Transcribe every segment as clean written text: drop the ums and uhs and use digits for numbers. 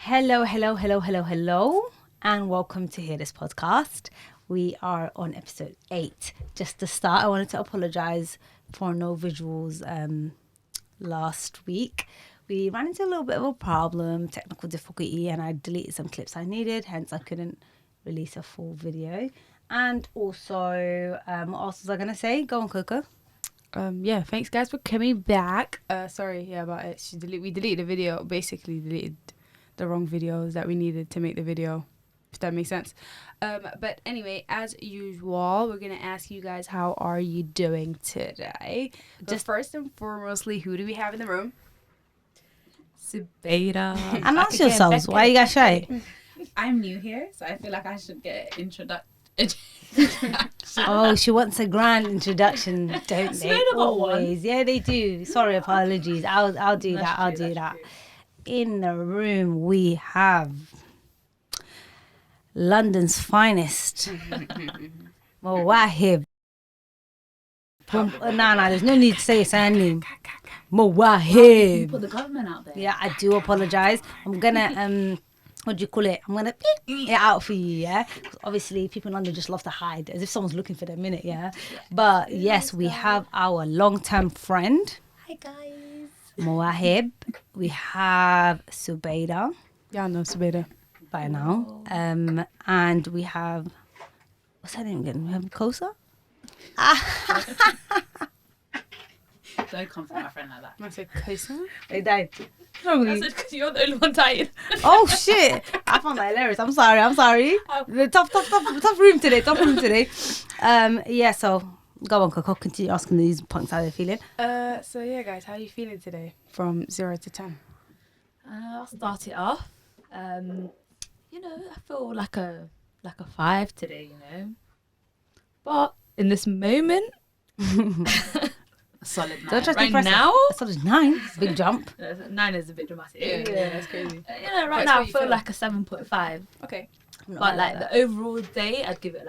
Hello, and welcome to Hear This Podcast. We are on episode 8. Just to start, I wanted to apologise for no visuals last week. We ran into a little bit of a problem, technical difficulty, and I deleted some clips I needed, hence I couldn't release a full video. And also, what else was I going to say? Go on, Coco. Thanks guys for coming back. Sorry about it. We deleted the video, basically deleted the wrong videos that we needed to make the video, if that makes sense. But anyway, as usual, we're gonna ask you guys, how are you doing today? Just first and foremostly, who do we have in the room? Zubaida. Announce yourselves. Why are you guys shy? I'm new here, so I feel like I should get introduction. Oh, she wants a grand introduction, don't they? Zubaida got one. Always. Yeah, they do. Sorry, apologies. I'll do that. I'll do that. In the room, we have London's finest, Mawahib. There's no need to say his name. Mawahib. Put the government out there. Yeah, I do apologise. I'm gonna what do you call it? I'm gonna beep it out for you, yeah? 'Cause obviously, people in London just love to hide, as if someone's looking for them, innit, yeah? But yes, we have our long-term friend, Hi guys. Mawahib. We have Zubaida Yeah, no, Zubaida. by now. And we have, what's her name again? We have Kosar? Don't come for my friend like that. I said Kosar. They died. I said because you're the only one tired. Oh shit! I found that hilarious. I'm sorry. The tough room today. Yeah. So go on, Coco. Continue asking these punks how they're feeling. So yeah, guys, how are you feeling today? From 0 to 10. I'll start it off. I feel like a 5 today. But in this moment, a solid 9. Don't try to Right impress us. now, I thought it's 9. Big jump. 9 is a bit dramatic. Yeah, that's crazy. Right That's now what I you feel feel. like a 7.5. Okay. But like the overall day, I'd give it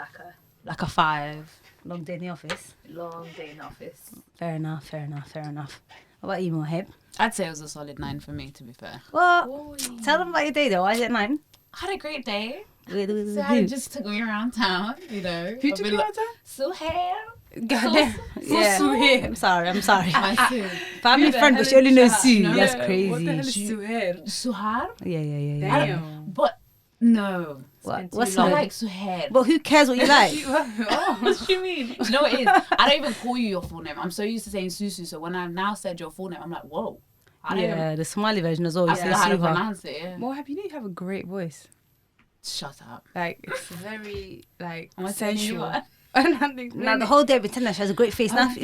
like a 5. Long day in the office. Long day in the office. Fair enough. What about you, Mohib? I'd say it was a solid 9 for me, to be fair. Well, tell them about your day though. Why is it 9? I had a great day. Who? So I just took me around town, Who took you out there? Suhail. Goddamn. Yeah. I'm sorry. My Sue. Family Who the friend, hell but she only knows is Sue. Suhail? That's What the crazy. hell is Suhail? Suhar? Yeah. Damn. But no. What's I no? like Suhail. But who cares what you like? Oh. What do you mean? You know what it is? I don't even call you your full name. I'm so used to saying Susu, so when I've now said your full name, I'm like, whoa. I don't even, Yeah, the Somali version as well. I You say don't know how to Suha. pronounce it, yeah. Mohab, you have a great voice. Shut up. Like, it's very, like, Am I telling you sensual. what? Now the whole day pretending she has a great face. Now if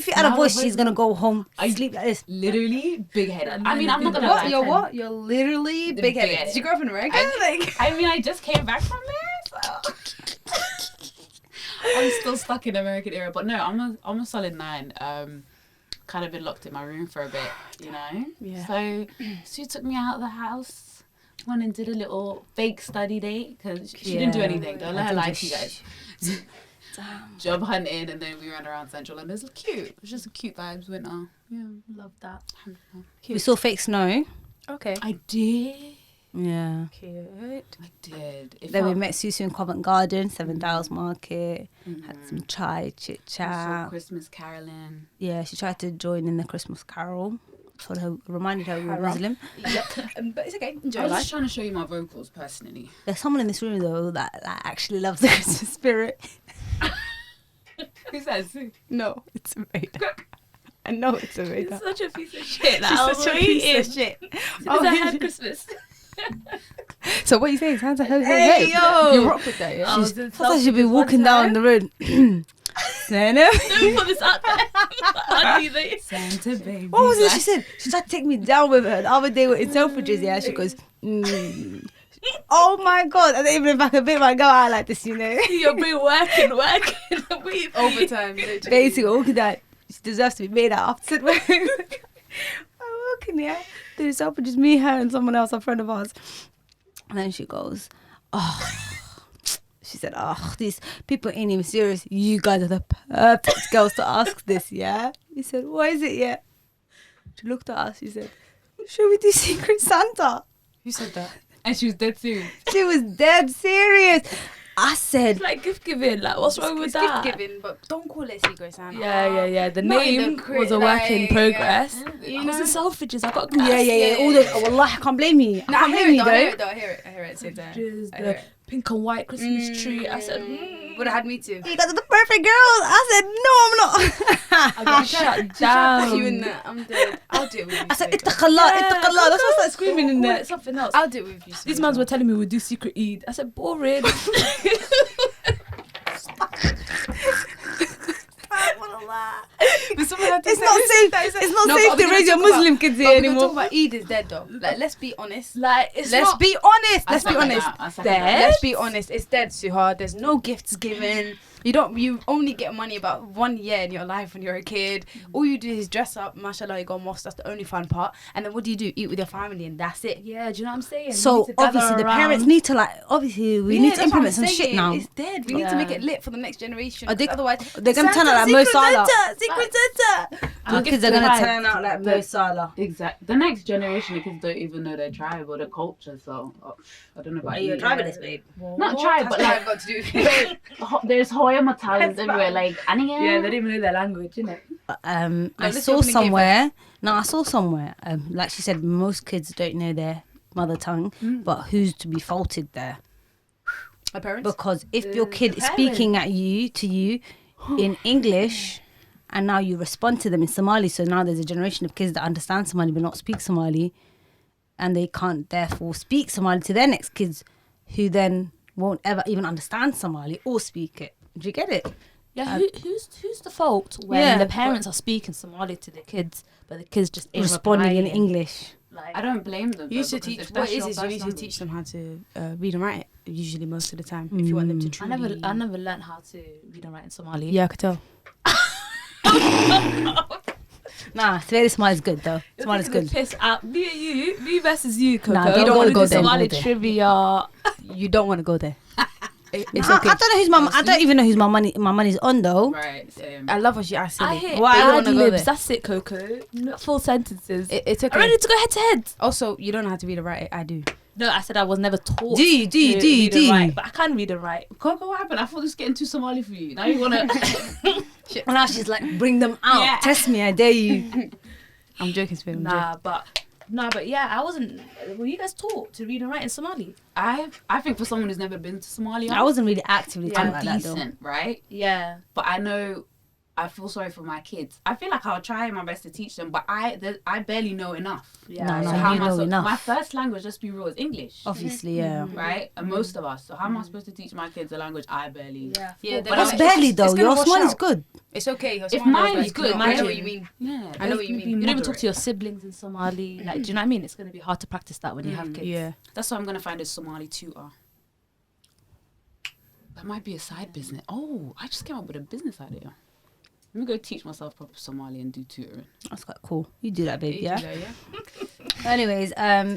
you add a Now voice, the she's voice- gonna go home, I- sleep like this. Literally big head. I mean, I'm not gonna lie. What? You're what? You're literally The big-headed. big-headed. Did you grow up in America? I mean, I just came back from there, so I'm still stuck in American era. But no, I'm a solid 9. Kind of been locked in my room for a bit, Yeah. So Sue took me out of the house, went and did a little fake study date because she didn't do Yeah. anything. Don't I let her think lie it's to you guys. Job hunting, and then we ran around Central London. It was cute. It was just a cute vibes winter. Yeah, Love that. We saw fake snow. Okay. I did. Yeah. Cute. I did. It Then we felt- met Susu in Covent Garden, Seven Dials Market. Had some chai, chit We saw chat. Christmas caroling. Yeah, she tried to join in the Christmas carol. Told her, reminded her we were Haram. Muslim. But it's okay. Enjoy I was life. just trying to show you my vocals personally. There's someone in this room though that actually loves the Christmas spirit. Who says? No, it's Zubaida. I know it's Zubaida. Such a piece of shit. Like, She's I was such a piece waiting. of shit. Since I had Christmas. So what are you saying? Sounds like Hey, yo. You rock with that, yeah? I was in I thought she'd be Celtic walking one down time. the road. Nella? Let me put this out there. Aunties, eh? Santa baby. What was it she said? She tried to take me down with her the other day in Selfridges, yeah. She goes, oh my God. I don't even know if I can make my girl out like this, You've been working. We've Overtime. literally. Basically, walking down, she deserves to be made out. After said, I'm walking, yeah. Through Selfridges, me, her, and someone else, a friend of ours. And then she goes, she said, these people ain't even serious. You guys are the perfect girls to ask this, yeah? He said, what is it, yeah? She looked at us, she said, should we do Secret Santa? Who said that? And she was dead serious. She was dead serious. I said, It's like gift giving. Like, what's wrong with It's that? gift giving, but don't call it Secret Santa. Yeah. The Not in name the crit, was a work in like, progress. you I was know? in Selfridges. I got yeah. All the, oh, wallah, I can't blame you. I No, can't blame you, I though. hear it though. I hear it. Sit there. Selfridges, I hear the it. pink and white Christmas tree. I said, Would have had me too. You guys are the perfect girls. I said, no, I'm not. I got shut Put down. you in that. I'm dead. I'll do it with you. I said, Saker. ittaqallah. That's why I started screaming in there. Something else. I'll do it with you. These Saker. mans were telling me we'd do secret Eid. I said, boring. But someone had to It's say- not safe. that is- It's not No, safe but to we're raise gonna your talk about- Muslim kids but here we're gonna anymore. talk about Eid is dead though. Like, let's be honest. Like, it's Let's not. be honest. Let's be second honest. that, I second There. that. Let's be honest. It's dead, Suha. There's no gifts given. You only get money about 1 year in your life when you're a kid. All you do is dress up, mashallah, you go mosque, that's the only fun part. And then what do? Eat with your family and that's it. Yeah, do you know what I'm saying? So obviously the parents need to obviously we need to implement some shit now. It's dead. We need to make it lit for the next generation. Are they- 'cause otherwise, They're gonna turn out like Mo Salah. Secret Santa. Our kids are gonna turn out like Mo Salah. Exactly. The next generation of kids don't even know their tribe or their culture, so I don't know about you. babe? Not tribe, but like got to do with it. there's Hoya Matals everywhere. Like Aniya. Yeah, they didn't even know their language, innit? I this saw opening somewhere. No, I saw somewhere. Like she said, most kids don't know their mother tongue, but who's to be faulted there? My parents. Because if your kid is parents. speaking to you in English, and now you respond to them in Somali, so now there's a generation of kids that understand Somali but not speak Somali, and they can't therefore speak Somali to their next kids, who then won't ever even understand Somali or speak it. Do you get it? Yeah, who's the fault when Yeah, the parents are speaking Somali to the kids, but the kids just ain't Responding in replying? English. Like, I don't blame them. You used though, to because teach. if What that's it your is you first need to language- teach them how to read and write. Usually, most of the time, if you want them to I truly. never learned how to read and write in Somali. Yeah, I could tell. Nah, Sveri Somali is good though. Somali is good. Piss out. Me versus you, Coco. Nah, We don't don't wanna want to go do there, Somali go there. trivia. You don't want to go there. It's I okay. don't know who's my. I don't even know who's my money's on though. Right. Same. I love when she asks I silly. hate Why? You don't ad wanna go libs. there. That's it, Coco. Not full sentences. It's I'm okay. ready to go head to head. Also, you don't know how to read or write. I do. No, I said I was never taught. Do you? to read and Do you? write, but I can read and write. Coco, what happened? I thought this was getting too Somali for you. Now you wanna. And now she's like, bring them out. Yeah. Test me, I dare you. I'm joking, Spin. I'm joking. Nah, but yeah, I wasn't. Were you guys taught to read and write in Somali? I think for someone who's never been to Somalia, I wasn't really actively taught I'm like that though. decent, right? Yeah. But I know I feel sorry for my kids. I feel like I'll try my best to teach them, but I barely know enough. Yeah. No, So no, how you am I know enough. My first language, let's be real, is English. Obviously, yeah. Right? And most of us. So how am I supposed to teach my kids a language I barely... Yeah. Yeah, But What's it's barely though? gonna Your wash Somali's out. good. It's okay. If mine is good, I mine know is- what you mean. Yeah. I know what you mean. You don't even talk to your siblings in Somali. Like, do you know what I mean? It's going to be hard to practice that when you have kids. Yeah. That's what I'm going to find a Somali tutor. That might be a side business. Oh, I just came up with a business idea. Let me go teach myself proper Somali and do tutoring. That's quite cool. You do that, babe. You Yeah. do that, yeah? Anyways,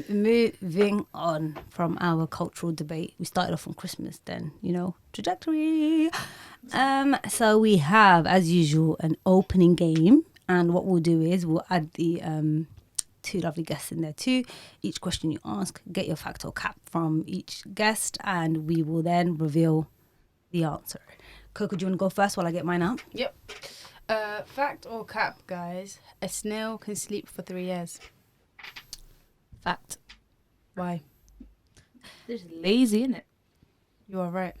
moving on from our cultural debate, we started off on Christmas. Then trajectory. So we have, as usual, an opening game, and what we'll do is we'll add the two lovely guests in there too. Each question you ask, get your fact or cap from each guest, and we will then reveal the answer. Coco, do you want to go first while I get mine up? Yep. Fact or cap, guys? A snail can sleep for 3 years. Fact. Why? They're just lazy, innit? You are right.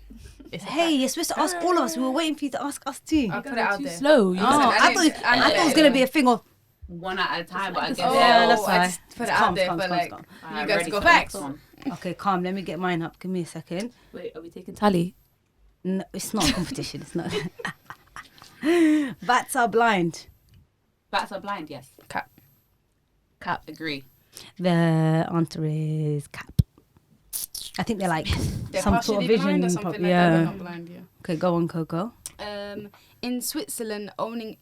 It's a Hey, fact. you're supposed to ask all of us. We were waiting for you to ask us too. I'll put it out Too there. slow. You Oh, guys- I thought it was gonna be a thing of. One at a time, but I guess... Oh, Yeah, that's I fine. just put it It's out calm, there calm, for calm, like calm. you I'm guys ready go for the next facts. one. Okay, calm. Let me get mine up. Give me a second. Wait, are we taking tally? No, it's not a competition. It's not. Bats are blind. Bats are blind, yes. Cap. Cap. Agree. The answer is cap. I think they're like They're some sort of partially vision. blind or something like that. Yeah. They're not blind, yeah. Okay, go on, Coco. In Switzerland, owning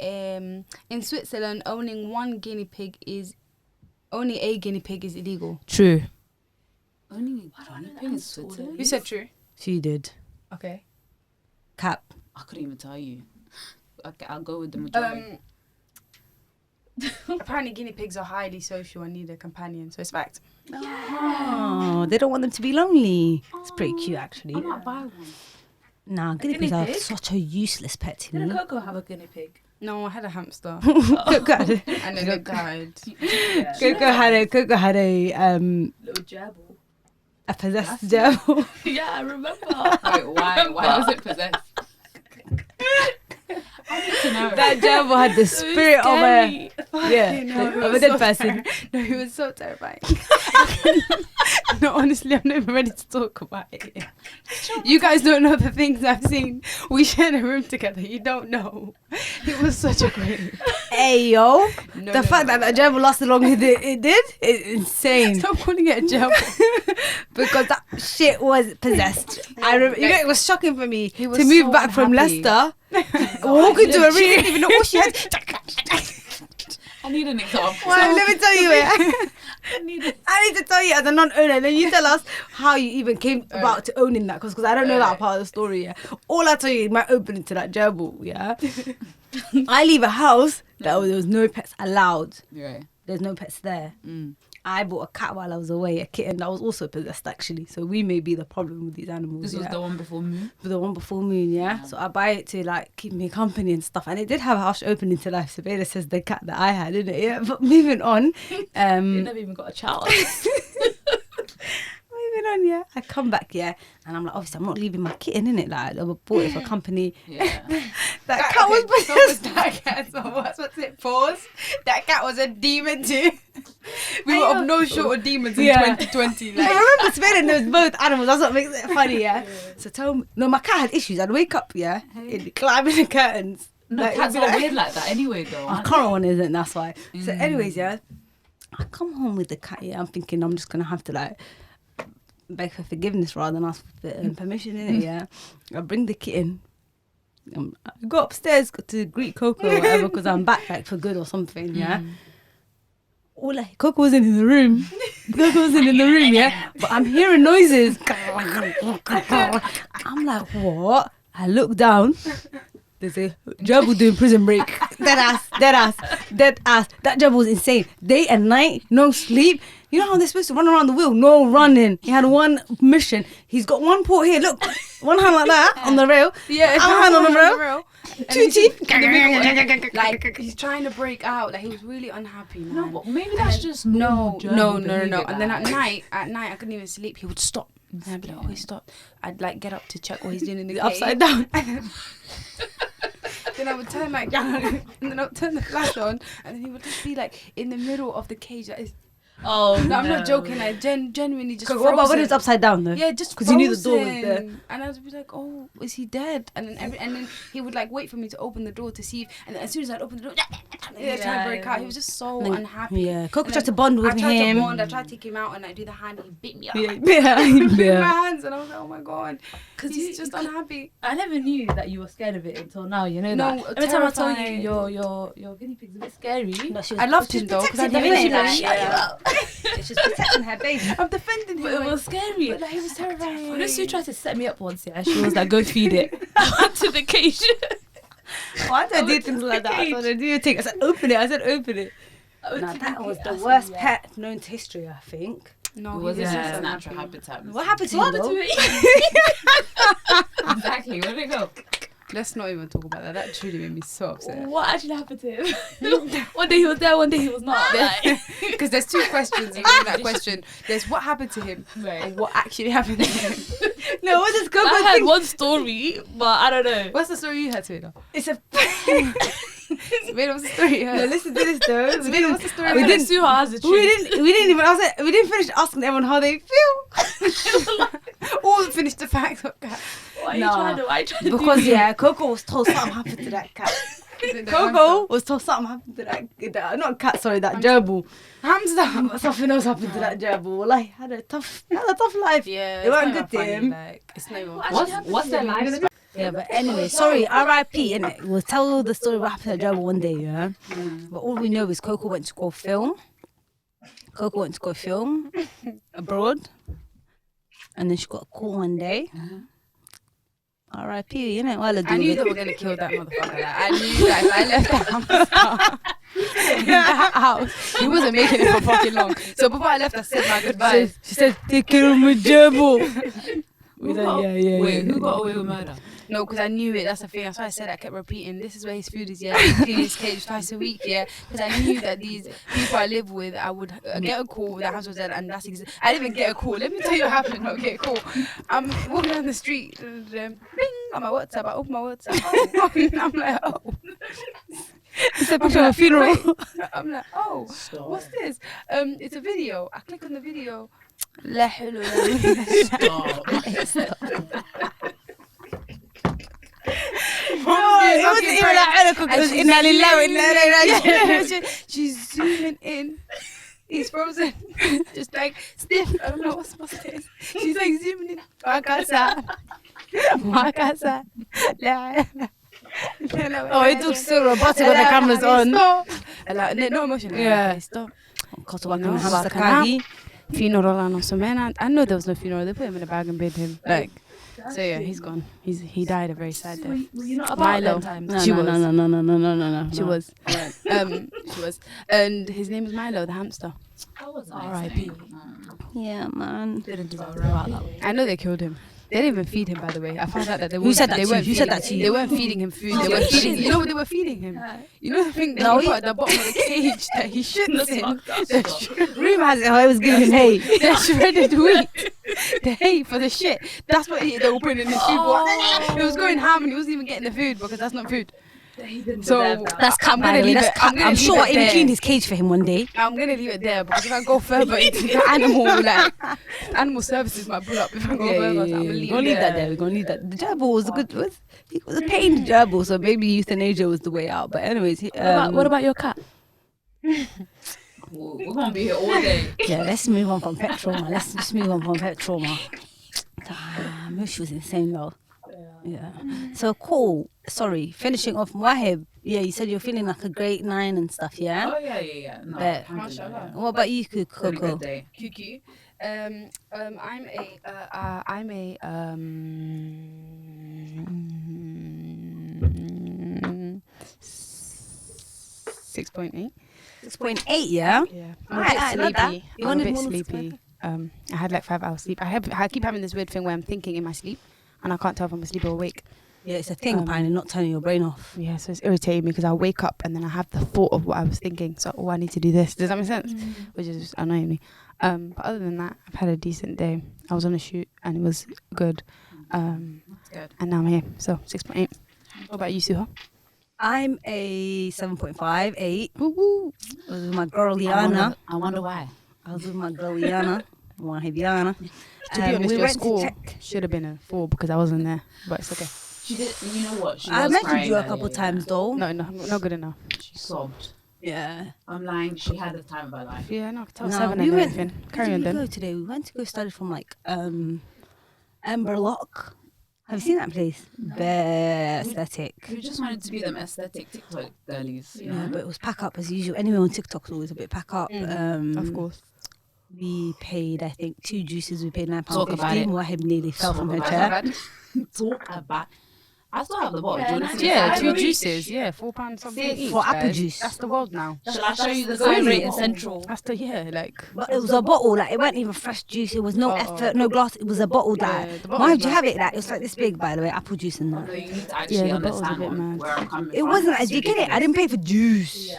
one guinea pig is owning a guinea pig is illegal. True. Only I Johnny know Pin in that Switzerland? You said true. She did. Okay. Cap. I couldn't even tell you. Okay, I'll go with the majority. Apparently guinea pigs are highly social and need a companion, so it's fact. Oh, They don't want them to be lonely. It's pretty cute, actually. I might buy one. Nah, guinea guinea pigs are pig? such a useless pet to Didn't me. Coco have a guinea pig? No, I had a hamster. Coco had a, And then it died. Yeah. Coco had a Little gerbil. a possessed gerbil. Yeah, I remember. Wait, why was it possessed? I need to know. That gerbil had the spirit of a of a dead person. No, he was so terrifying. No, honestly, I'm not even ready to talk about it. You guys don't know the things I've seen. We shared a room together. You don't know. It was such a great. Hey yo, No, the fact that gerbil lasted long as it did is insane. Stop calling it a gerbil. Because that shit was possessed. I remember, it was shocking for me He was to move so back from unhappy. Leicester, walk into a room, She didn't even know what she had. I need an example. Well, let me tell you it. I need it. I need to tell you as a non-owner, and then you tell us how you even came about to owning that, because I don't know that part of the story. Yeah, all I tell you is my opening to that gerbil. Yeah, I leave a house that there was no pets allowed. Right. There's no pets there. Mm. I bought a cat while I was away, a kitten that was also possessed actually. So we may be the problem with these animals. This was the one before Moon. the one before Moon, yeah. So I buy it to like keep me company and stuff. And it did have a harsh opening to life. So Beta says the cat that I had, didn't it? Yeah. But moving on. You never even got a child. Moving on, yeah. I come back, yeah. And I'm like, obviously I'm not leaving my kitten, innit? Like I bought it for company. Yeah. That cat was possessed. that cat. So what's it? Pause. That cat was a demon too. We were of no short of demons in 2020. I Like. remember spelling those both animals. That's what makes it funny, yeah. So tell me, no, my cat had issues. I'd wake up, yeah, it'd climb in the curtains. No, Like, cats it'd be are like- weird like that anyway, though. Our current one isn't, that's why. So anyways, yeah, I come home with the cat, yeah, I'm thinking I'm just going to have to like beg for forgiveness rather than ask for permission, innit, yeah. I bring the kitten. I go upstairs to greet Coco or whatever because I'm back like for good or something, yeah. Coco wasn't in the room. Coco wasn't in the room, yeah. But I'm hearing noises. I'm like, what? I look down. There's a gerbil doing prison break. Dead ass. That gerbil was insane. Day and night, no sleep. You know how they're supposed to run around the wheel? No running. He had one mission. He's got one paw here. Look, one hand like that on the rail. Yeah, one hand on the rail. Two teeth. Like he's trying to break out. Like he was really unhappy, man. No, but maybe that's just No. normal And behaviour, then at like- night, I couldn't even sleep. He would stop. And I'd be like, oh, he stopped. I'd like get up to check what he's doing in the Upside cage. down. Then I would turn like down, and then I would turn the flash on, and then he would just be like in the middle of the cage. Like, Oh, no, I'm not joking. Like genuinely just. What about when frozen. it's upside down though? Yeah, just 'Cause you knew the door was there. frozen. And I would be like, "Oh, is he dead?" And then he would like wait for me to open the door to see. And then as soon as I'd open the door, trying to break out. He was just so unhappy. Yeah, Coco And tried then to bond with I tried him. to bond. I tried to take him out and I do the hand. And he bit me up. Yeah, With my yeah. hands, and I was like, "Oh my god," because he's just unhappy. I never knew that you were scared of it until now. You know No, that. Every time I told you terrifying. your guinea pig's a bit scary. No, she was I loved him though because I protecting never him, seen innit? that. Like, she's protecting her baby. I'm defending him. But it was scary. But like, he was terrifying. When Sue tried to set me up once, yeah, she was like, "Go feed it to the cage." Why did I do things like that? I thought I do take. I said open it. Nah, that was the worst pet known to history, I think. No, It he wasn't was his just natural unhappy. habitat. What happened to What him happened though? to me? Exactly. Where'd it go? Let's not even talk about that. That truly made me so upset. What actually happened to him? One day he was there, one day he was not. Like, Because there's two questions in that question. There's what happened to him and what actually happened to him. No, what does Coco I heard think? one story, but I don't know. What's the story you had, Taylor? It's a. What's the story you No, heard? listen to this though. What's the story? We you didn't- Sue has the truth. We didn't even. We didn't finish asking everyone how they feel. all finished the facts. Why are you Nah. trying to? Why are you trying to Because do yeah, Coco was told something happened to that cat. Coco was told something happened to that not cat, sorry, that gerbil. Hamster. Something else happened to that gerbil. Like had a tough life. Yeah, It weren't good to him. Like, it's not even What's their life? Yeah, but anyway, sorry, R.I.P. innit? We'll tell the story what happened to gerbil one day, yeah. But all we know is Coco went to go film. Abroad, and then she got a call one day. R.I.P. innit? While I knew they were gonna kill that motherfucker. Like, I knew that if I left the hamster. in that house. He wasn't making it for fucking long. So before I left, I said my goodbyes. She said, take care of my gerbil. Who got away with murder? No, because I knew it. That's the thing. That's why I said I kept repeating. This is where his food is. Yeah, he clean his cage twice a week. Yeah, because I knew that these people I live with, I would get a call. The house was dead, and that's I didn't even get a call. Let me tell you what happened. Okay, cool. I'm walking down the street. Bing on my WhatsApp. I open my WhatsApp. I'm like, oh. It's a picture of a funeral. I'm like, oh, Stop. what's this? It's a video. I click on the video. Stop. It wasn't even like because inna lillahi wa inna ilayhi raji'un. She's zooming in. He's frozen. Just like stiff. I don't know what's this. She's like zooming in. Makasa. Oh, it looks so robotic when the camera's on. Like, no emotion. Yeah. Stop. Kosar You know, hamster kagi. Funeral and also, man. I know there was no funeral. They put him in a bag and buried him. Like, so yeah, he's gone. He died a very sad death. Were you not about Milo. them times? No, She no, was. no. She was. She was. And his name was Milo, the hamster. That was nice. R.I.P. Yeah, man. Didn't deserve to go out that way. I know they killed him. They didn't even feed him, by the way. I found out that they Who said that they to you? weren't Who said feeding- that to you? They weren't feeding him food. They were feeding. You know what they were feeding him? You know the thing that No, you he- put at the bottom of the cage that he shits in. Rumour has it how I was giving him hay. The shredded wheat, the hay for the shit. That's what they were putting in his food. It was going ham and he wasn't even getting the food because that's not food. So That's cut, I'm by gonna the way. leave That's it. cut. I'm sure I even there. cleaned his cage for him one day. I'm gonna leave it there because if I go further into the animal services might pull up if I go further. So I'm gonna leave We're gonna it leave that there. there. We're gonna leave that. The gerbil was a good. It was a pain gerbil, so maybe euthanasia was the way out. But anyways, What about your cat? We're gonna be here all day. yeah, let's move on from pet trauma. Let's just move on from pet trauma. Damn, she was insane though. Yeah. So cool. Sorry, finishing off Wahib. Yeah, you said you're feeling like a grade 9 and stuff. Yeah. Oh yeah. No, Bet. alhamdulillah. What about you, Been a Coco? good day. QQ. I'm a 6.8. 6.8. Yeah. Yeah. Alright, I love that. You I'm a wanted bit more sleepy. I had like 5 hours sleep. I keep having this weird thing where I'm thinking in my sleep, and I can't tell if I'm asleep or awake. Yeah, it's a thing, apparently, not turning your brain off. Yeah, so it's irritating me because I wake up and then I have the thought of what I was thinking. So, I need to do this. Does that make sense? Which is just annoying me. But other than that, I've had a decent day. I was on a shoot and it was good. Good. And now I'm here. So 6.8. What about you, Suha? I'm a 7.5, 8. Woo-woo. I was with my girl Liana. I wonder why. I was with my girl Liana. Wahib Liana. To be honest, we your went to score check. should have been a 4 because I wasn't there. But it's okay. She did. You know what? She I was mentioned crying you a earlier, couple yeah. times though. No, not good enough. She sobbed. Yeah. I'm lying. She had the time of her life. Yeah, no, I can tell No, 7 we and went- everything. Where Carry did on we then. go today? We went to go study from like Emberlock. Have you seen that place? Bare aesthetic. We just wanted to be them aesthetic TikTok girlies. You Yeah, know? but it was pack up as usual. Anyway, on TikTok's always a bit pack up. Of course. We paid, I think, 2 juices. We paid £9.50. Talk about it. Wahib nearly fell from her Talk chair. about it. Talk about. I still have the bottle. Do you want to see Yeah, the 2 size? juices. Yeah, £4 something each. For apple guys. juice. That's the world now. Shall I show you the Going size? rate in Central. That's the like. But it was a bottle, like it wasn't even fresh juice. It was no effort, no glass. It was a bottle that. Yeah, the bottle Why was would you mad. have it? Like it was like this big, by the way, apple juice and No, that. you need to actually Yeah, the bottle's a understand bit mad. where I'm coming It from. wasn't. It's You get it? I didn't pay for juice.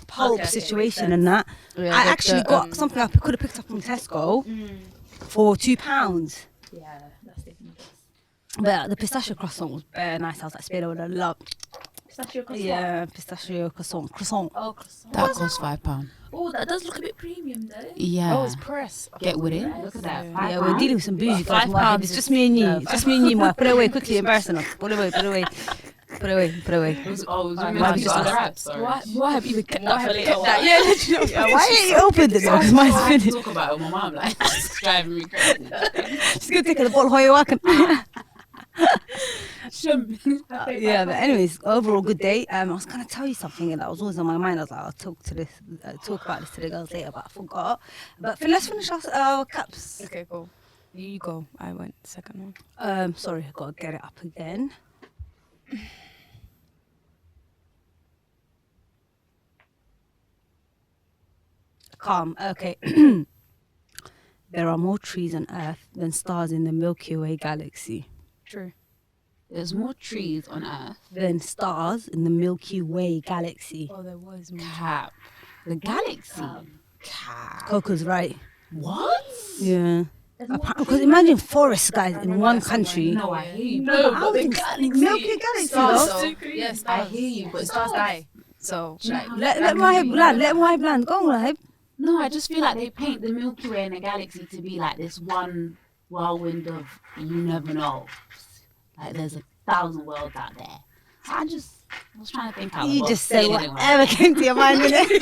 Pulp Okay, situation makes and that. Yeah, I the- actually the, got something I could have picked up from Tesco for £2. Yeah, that's definitely. But the pistachio croissant was very nice. I was like, Spade would have loved. Pistachio croissant. Yeah, pistachio croissant. Oh, croissant. That costs £5. Oh, that does look a bit premium though. Yeah. Oh, it's press. Get with it. Look at that. Yeah, we're dealing with some bougie guys. £5 It's just me and you. It's just me and you, Mark. Put it away quickly, embarrassing us. Put it away, put it away. Put it away, put it away. It was, oh, it was Why really have nice. you just Other asked? apps, sorry. Why have you even kept that for later? That, yeah, literally. Yeah, why ain't you opened it though? Because mine's I had to finished. talk about it with my mum, like, it's driving me crazy. She's gonna take the bottle how you walking. Yeah, but anyways, overall good day. I was gonna tell you something and that was always on my mind. I was like, I'll talk about this to the girls later, but I forgot. But let's finish our cups. Okay, cool. You go. I went second one. Sorry, I gotta get it up again. calm. Okay. There are more trees on Earth than stars in the Milky Way galaxy. True. There's more trees on Earth. Than stars in the Milky Way galaxy. Oh, there was more. Cap. The galaxy. Cap. Coco's right. What? Yeah. Because imagine forests, guys, in one country. No, I hear you. No, I but the think galaxy. Milky Galaxy, Stars, though. though. Yes, I hear you, but stars die. So, like, Let my head land. Let my head land. Go on, Hype. No, I just feel like they paint the Milky Way and the galaxy to be like this one whirlwind of you never know. Like there's 1,000 worlds out there. So I was trying to think out. You loud. just say Say anything, whatever came to your mind, innit?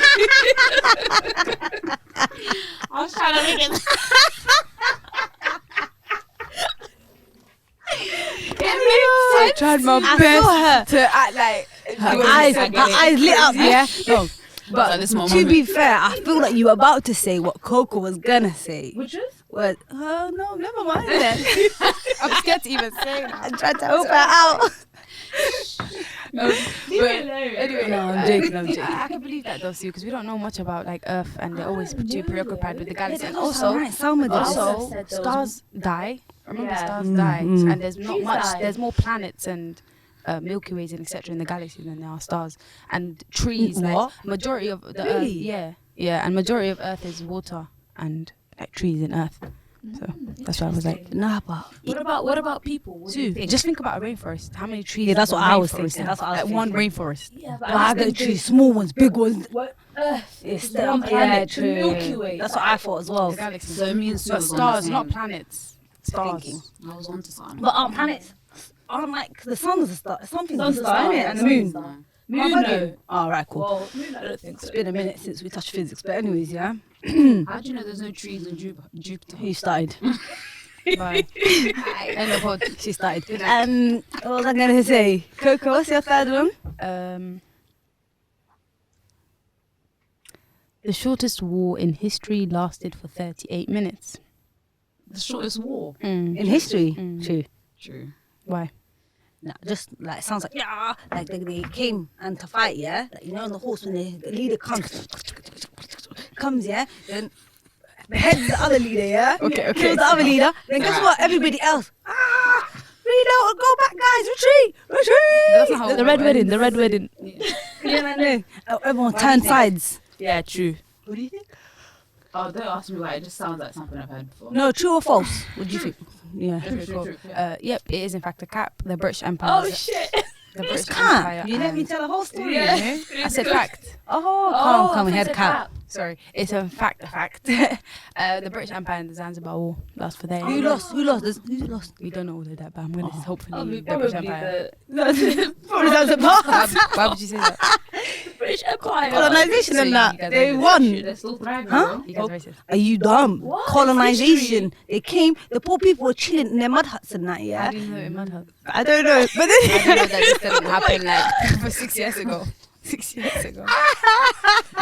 I was trying to make it. I tried my I best saw her. to act like Her eyes lit up, yeah? No. But at this moment, To be fair, I feel like you were about to say what Coco was gonna say. Which is? But, no, never mind then. I'm scared to even say I that. tried to help her out. Anyway, No, I'm joking, I'm joking. I can believe that though, see, because we don't know much about like Earth, and they're always too preoccupied with the galaxy. And also, Salma did this. also said there was stars die. Remember, Yeah. stars die, mm. and there's not Trees much. die. There's more planets and Milky Ways and etc. in the galaxy than there are stars and trees. What? Like majority of the Earth, Really? yeah, and majority of Earth is water and like trees in Earth. So that's why I was like, Nah, but What about people? What do you two. think? Just think about a rainforest. How many trees? Yeah, that's does what a I was rainforest thinking. have? That's what I was like one thinking. rainforest. Yeah, But I got trees, small ones, big ones. Earth It's is one yeah, planet, true. the Milky Way. That's what I thought as well. The galaxy. so me and Sue But was on stars, the not same- planets. Stars. Thinking. I was onto something. But our planets aren't like the sun's a star. Something's a Sun's a star, star, innit? yeah, And the moon. sun's a star. What Moon, about no. you? Oh, right, cool. Well, moon, I don't think so. It's been a minute since we touched physics, but anyways, yeah. How do you know there's no trees in Jupiter? Who started? Bye. End of pod. She started. What was I gonna say? Coco, what's your third one? The shortest war in history lasted for 38 minutes. The shortest war. In history? Mm. True. True. Why? No, just like sounds like yeah, like they came and to fight, yeah. Like, you know, on the horse when the leader comes, yeah. Then beheads the other leader, yeah. Okay. Kills the other leader. Then guess what? Everybody else, reload, go back, guys, retreat. That's not how The red wedding. The red wedding. Yeah, everyone turned sides. Yeah, true. What do you think? Oh, don't ask me why. It just sounds like something I've heard before. No, true or false? What do you think? Yeah. True. Yep, it is in fact a cap. The British Empire. Oh shit. The British Can't. You let me and- tell the whole story. Yeah. You know? I said fact. Oh, come, we had a cap. Sorry, it's a fact. The British Empire and the Zanzibar War. That's for them. Who lost? Who lost? Who lost? We don't know all of that, but I'm gonna hopefully Probably the British Empire. Probably Zanzibar. Why would you say that? British Empire. Colonization So and you that. guys They racist. won. They're still thriving. Huh? bro. You guys racist. Are you dumb? What? Colonization. They came. The poor people were chilling in their mud huts and that. How Yeah. do you know it mattered? I don't know, but I didn't know that this didn't happen like for 6 years ago. 6 years ago.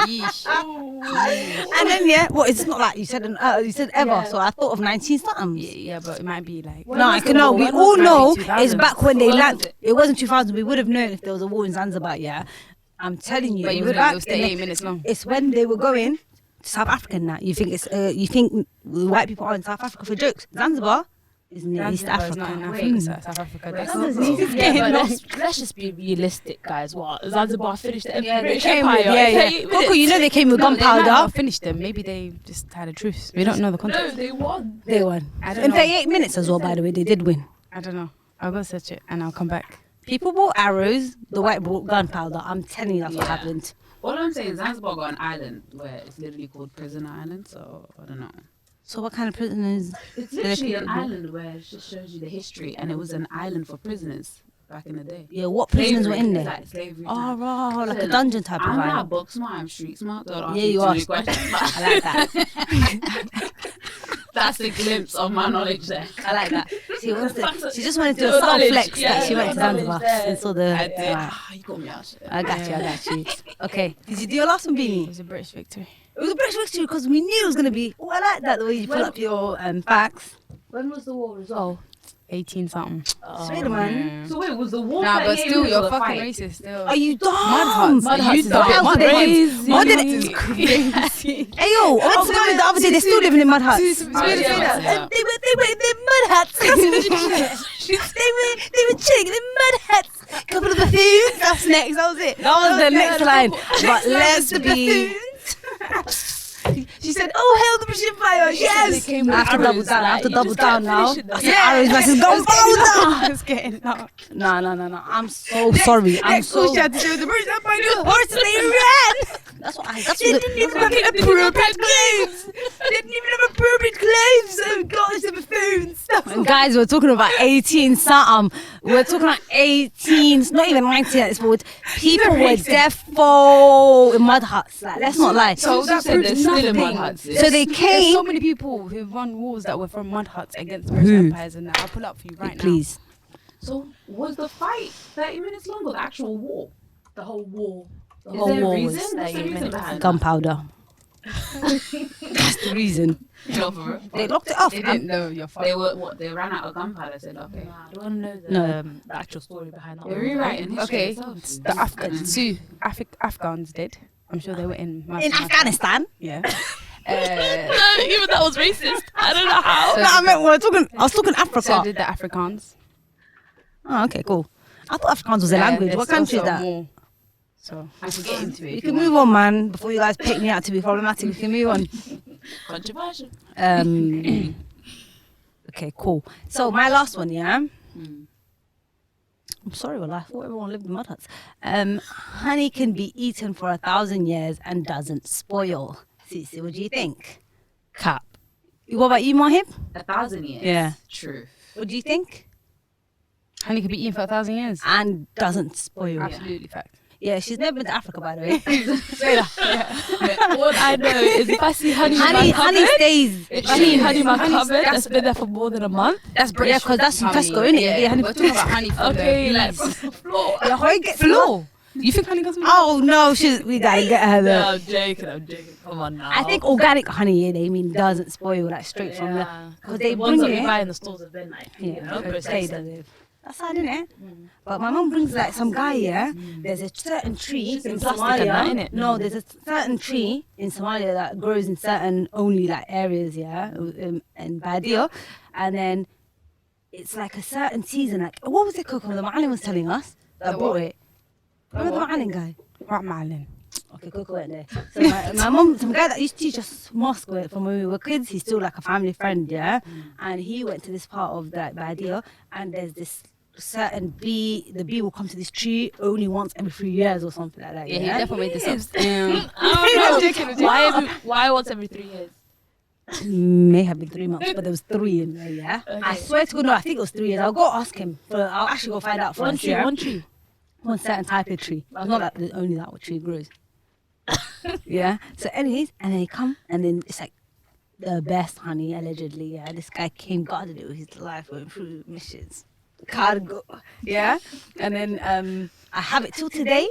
Yeesh. and then yeah, what? It's not like you said. You said ever. Yeah. So I thought of 19 something. Yeah, but it might be like. No, I can know. We When all was it? know 2000s? it's back when they When was landed. it? It wasn't 2000. We would have known if there was a war in Zanzibar. Yeah, I'm telling you. But it you was wouldn't. back It was in the- 38 minutes long. It's when they were going to South Africa and that. You think it's you think white people are in South Africa for jokes. Zanzibar is near East Zanzibar is Africa. not in Wait. Africa, South Africa. That's Yeah, but let's just be realistic, guys. What? Zanzibar finished the Yeah, they British came Empire. with, yeah, yeah. 38 Coco, minutes. you know they came with No, they might not gunpowder. have finished them. Maybe they just had a truce. We don't know the No, context. they won. They won. I don't In know. 38 minutes as well, by the way, they did win. I don't know. I'll go search it and I'll come back. People bought arrows, the white brought gunpowder. I'm telling you that's what Yeah. happened. All I'm saying is Zanzibar got an island where it's literally called Prisoner Island, so I don't know. So what kind of prisoners? It's they literally an put- island where it just shows you the history, and it was an island for prisoners back in the day. Yeah, what prisoners were Slavery, in it's there? like slavery. Oh, time. right, like a So, dungeon type of I'm not island. book smart, I'm street smart. Don't ask Yeah, me you too are. many questions, but I like that. that's a glimpse of my knowledge there. I like that. She just wanted to do a Your subtle knowledge, flex yeah, that she went to your knowledge Zanzibar there. and saw the. I did. Right. You got me out. I got you. Okay, did you do your last one, It Beanie? was a British victory. It was a British victory because we knew it was gonna be. Oh, I like that the way you pull up your facts. When was the war resolved? 18 something. Sweet man. So wait, was the war? Nah, but 38 still, minutes you're or the fucking fight? racist still. Are you dumb? Mud huts. Mud You huts is dumb. a bit Mud crazy. huts. Mud Mud huts is crazy. Hey yo, I went to them the other day. They're still living in mud huts. Yeah. They were in their mud huts. they were chilling in mud huts. Couple of buffoons. That's next. That was it. That was the next line. But let's be. She said, "Oh, hail the British Empire!" Yes. I have to double down. I have to double down now. I said, "Arrows versus gunpowder." It's getting up. No. I'm so sorry. I'm so. She had to do the British Empire. The horse they ran. That's what. That's what. They didn't even have appropriate clothes. They didn't even have appropriate clothes. Oh gosh, the buffoons. And guys, we're talking about 18 something. We're talking about 18. It's not even 19 at this point. People were defo in mud huts. Like, let's not lie. So that proves still in nothing. mud huts. So they There's came. so many people who won wars that were from mud huts against British empires, and that. I'll pull up for you right Please. So was the fight 30 minutes long or the actual war? The whole war. The Is whole there a war reason? was What's the 30 reason minutes. behind that? Gunpowder. That's the reason. No, for real. They locked it off. now. They didn't know your fuck. They were what? They ran out of gunpowder. Said okay. Nah, I don't want to know No. the actual story behind that. They're one. rewriting history. Okay, themselves. the Afghans did. I'm sure they were in. In Afghanistan. Yeah. Even that was racist. I don't know how. No, I was talking So Africa. did the Afrikaans. Oh, okay, cool. I thought Afrikaans was a language. there's What country is also that? more. So I can get into it. We can move on, man. Before you guys pick me out to be problematic, we can move on. Controversial. Okay, cool. So my last one, yeah. I'm sorry, well, I thought everyone lived in mud huts. Honey can be eaten for 1,000 years and doesn't spoil. Cece, what do you think? Cap. What about you, Mahib? 1,000 years. Yeah. True. What do you think? Honey could be eaten for 1,000 years. And doesn't spoil. Absolutely fact. Yeah, she's never been to Africa, by the way. All I know is if I see honey in my honey cupboard, stays. if I see honey in my cupboard that's been there for more than a month. That's British. Yeah, 'cause that's in honey. Tesco, innit? Yeah, honey. We're talking about honey from Okay, the like bees. from the floor. Yeah, honey gets Floor. You think honey goes from Oh no, we gotta get her No, there. I'm joking. Come on now. I think organic honey, they mean doesn't spoil like straight from the. Because they the ones bring that we it. buy in the stores have been like, Yeah, you know, okay, processed. that's sad, isn't it? But my mum brings like some guy, yeah. There's a certain tree in plastic and Somalia. that, innit? No, there's a certain tree in Somalia that grows in certain only like areas, yeah, in Badia, and then it's like a certain season. Like, what was it, Coco? The Ma'alim was telling us that The bought what? it. Remember the Ma'alim guy? Right, Marlin. Okay, Coco went there. So my mum, some guy that used to teach us mosque from when we were kids, he's still like a family friend, yeah. And he went to this part of that Badia, and there's this certain bee. The bee will come to this tree only once every 3 years or something like that. Yeah, he Yeah, definitely made this up. I don't know. Why once every 3 years? May have been 3 months, but there was 3 in there. Yeah, I swear to God, no, I think it was 3 years. I'll go ask him. I'll actually go find out for One us, tree, yeah? one tree. One certain type of tree. It's not like there's only that tree grows. Yeah. So, anyways, and then they come, and then it's like the best honey, allegedly. Yeah. This guy came, guarded it with his life, went through missions, cargo. Yeah. And then I have it till today.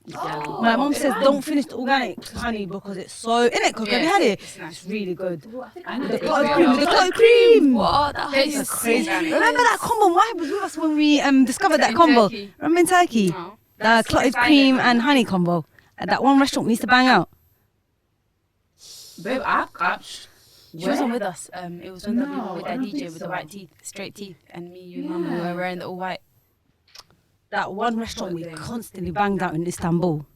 My mom says don't finish the organic honey because it's so. Innit, Coco? Have you had it? It's really good. I know The they clotted sell cream. it. The clotted cream. What? That Tastes is Crazy. crazy. Remember that combo? Why was with us when we discovered that combo? Turkey. Remember in Turkey? No. The clotted cream and honey combo at that one restaurant we used to bang out. Babe, She wasn't with us. It was when No, with I that don't DJ think with the so. white teeth, straight teeth, and me, you, and mum, we were wearing the all white. That one restaurant we constantly banged out in Istanbul.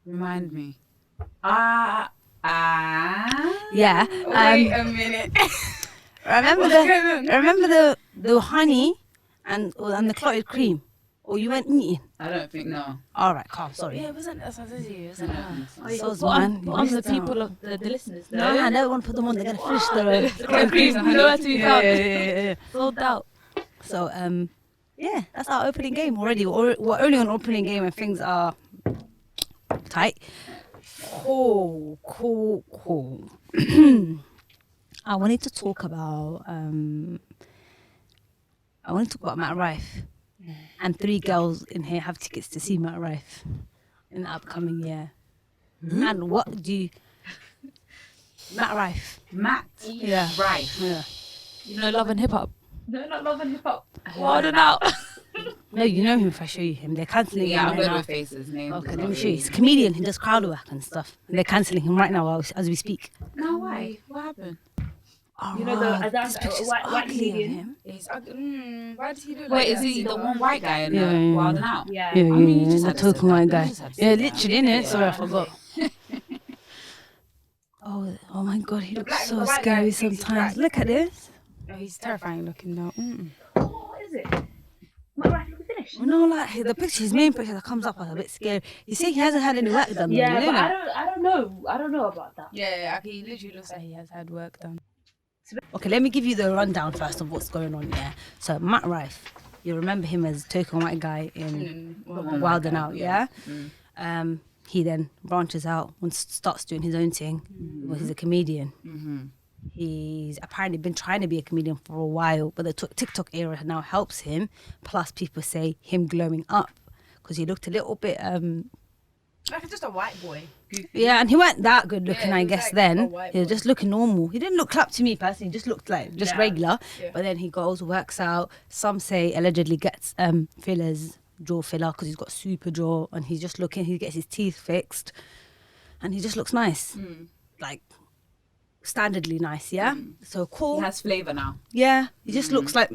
Remind me. Yeah. Wait a minute. Remember the honey and the clotted cream? Or you went eating? I don't think no. All right, calm. Sorry. Yeah, it wasn't us. I said you. It wasn't us. So's Put on, man. put on the people of the listeners. No, I never want to put them on. They're gonna finish the Clotted cream. You know where to be found. yeah. Sold out. So yeah, that's our opening game already. We're only on opening game and things are tight. Cool. I wanted to talk about Matt Rife. And 3 girls in here have tickets to see Matt Rife in the upcoming year. And what do you Matt Rife. Matt. Yeah. Right. Yeah. You know, Love and Hip Hop. No, not Love and Hip Hop. Wild and Out. No, you know him if I show you him. They're cancelling Yeah, him I'm right good now. with faces. Names. Okay, let me show you. He's a comedian. He does crowd work and stuff. And they're cancelling him right now as we speak. No way. What happened? Oh, You know the this picture's white ugly of comedian? him. Why does he look Wait, like is that? he the one white guy in Yeah, the yeah, Wild yeah. and Out? Yeah. Yeah, I mean, you yeah, just the had to say token that. white You guy. just had to Yeah, say that. literally, innit? Yeah. Sorry, I forgot. Oh my God, he looks black- so the white guy scary thinks he's sometimes. black. Look at this. Oh, he's terrifying looking though. What is it? My right look finished. No, like the picture, his main picture that comes up is a bit scary. You see, he hasn't had any work done. though, Yeah, you but know I that? don't know. I don't know about that. Yeah, okay, he literally looks like he has had work done. Okay, let me give you the rundown first of what's going on here. So Matt Rife, you remember him as token white guy in Wild and Out, yeah? He then branches out and starts doing his own thing. Well, he's a comedian. He's apparently been trying to be a comedian for a while, but the TikTok era now helps him. Plus, people say him glowing up because he looked a little bit, Like just a white boy. yeah, and he weren't that good looking, Yeah, I he was guess. like a Then white he was boy. just looking normal. He didn't look clap to me personally. He just looked like just Yeah. regular. Yeah. But then he goes, works out. Some say allegedly gets fillers, jaw filler, because he's got super jaw, and he's just looking. He gets his teeth fixed, and he just looks nice, like standardly nice. Yeah, so cool. He has flavor now. Yeah, he just looks like,